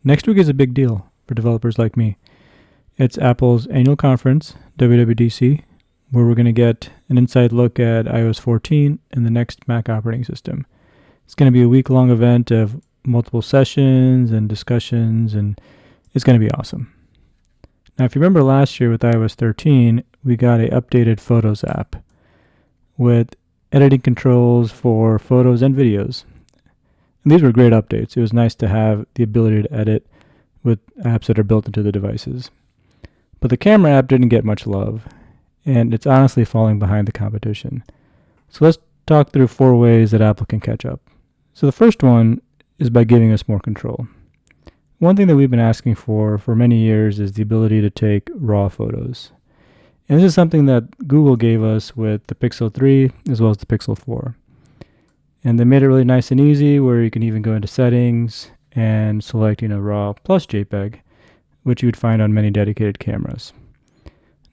Next week is a big deal for developers like me. It's Apple's annual conference, WWDC, where we're going to get an inside look at iOS 14 and the next Mac operating system. It's going to be a week-long event of multiple sessions and discussions, and it's going to be awesome. Now, if you remember last year with iOS 13, we got an updated Photos app with editing controls for photos and videos. And these were great updates. It was nice to have the ability to edit with apps that are built into the devices. But the camera app didn't get much love, and it's honestly falling behind the competition. So let's talk through 4 ways that Apple can catch up. So the first one is by giving us more control. One thing that we've been asking for many years is the ability to take raw photos. And this is something that Google gave us with the Pixel 3 as well as the Pixel 4. And they made it really nice and easy where you can even go into settings and select, RAW plus JPEG, which you would find on many dedicated cameras.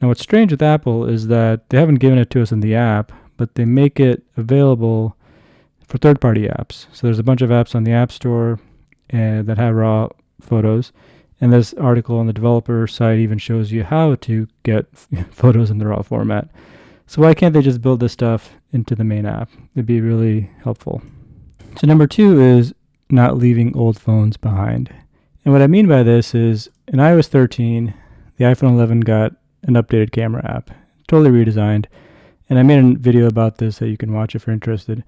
Now what's strange with Apple is that they haven't given it to us in the app, but they make it available for third-party apps. So there's a bunch of apps on the App Store that have raw photos, and this article on the developer site even shows you how to get photos in the raw format. So why can't they just build this stuff into the main app? It'd be really helpful. So number 2 is not leaving old phones behind. And what I mean by this is in iOS 13, the iPhone 11 got an updated camera app, totally redesigned. And I made a video about this that you can watch if you're interested.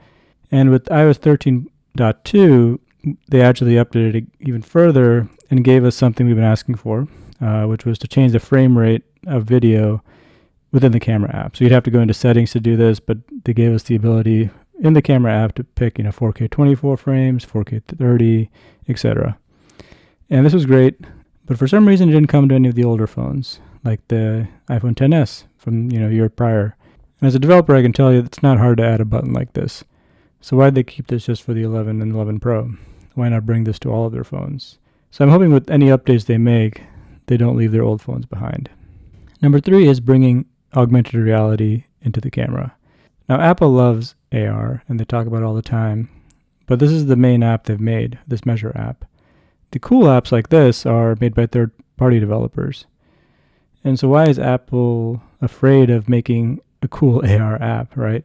And with iOS 13.2, they actually updated it even further and gave us something we've been asking for, which was to change the frame rate of video within the camera app. So you'd have to go into settings to do this, but they gave us the ability in the camera app to pick 4K 24 frames, 4K 30, etc. And this was great, but for some reason it didn't come to any of the older phones, like the iPhone XS from year prior. And as a developer, I can tell you it's not hard to add a button like this. So why'd they keep this just for the 11 and 11 Pro? Why not bring this to all of their phones? So I'm hoping with any updates they make, they don't leave their old phones behind. Number 3 is bringing augmented reality into the camera. Now Apple loves AR, and they talk about it all the time, but this is the main app they've made, this Measure app. The cool apps like this are made by third-party developers. And so why is Apple afraid of making a cool AR app, right?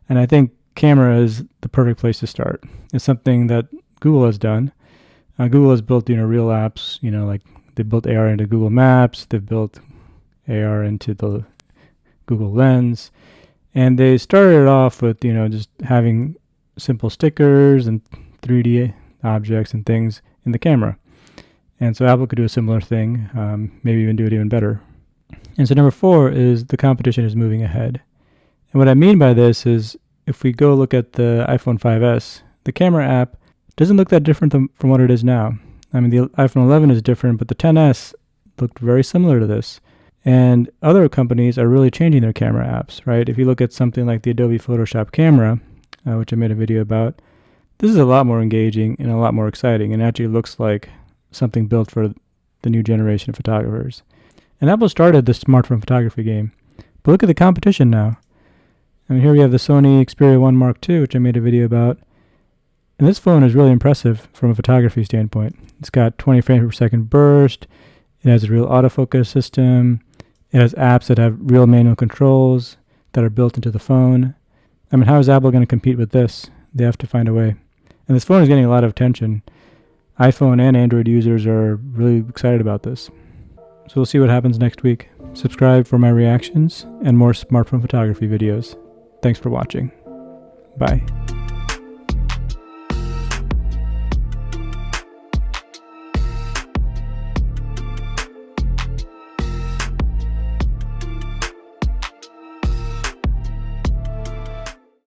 And I think camera is the perfect place to start. It's something that Google has done. Google has built, real apps, like they built AR into Google Maps, they've built AR into the Google Lens, and they started it off with, just having simple stickers and 3D objects and things in the camera. And so Apple could do a similar thing, maybe even do it even better. And so number 4 is the competition is moving ahead. And what I mean by this is if we go look at the iPhone 5S, the camera app doesn't look that different from what it is now. I mean, the iPhone 11 is different, but the XS looked very similar to this. And other companies are really changing their camera apps, right? If you look at something like the Adobe Photoshop camera, which I made a video about, this is a lot more engaging and a lot more exciting, and actually looks like something built for the new generation of photographers. And Apple started the smartphone photography game. But look at the competition now. I mean, here we have the Sony Xperia 1 Mark II, which I made a video about. And this phone is really impressive from a photography standpoint. It's got 20 frames per second burst. It has a real autofocus system. It has apps that have real manual controls that are built into the phone. I mean, how is Apple going to compete with this? They have to find a way. And this phone is getting a lot of attention. iPhone and Android users are really excited about this. So we'll see what happens next week. Subscribe for my reactions and more smartphone photography videos. Thanks for watching. Bye.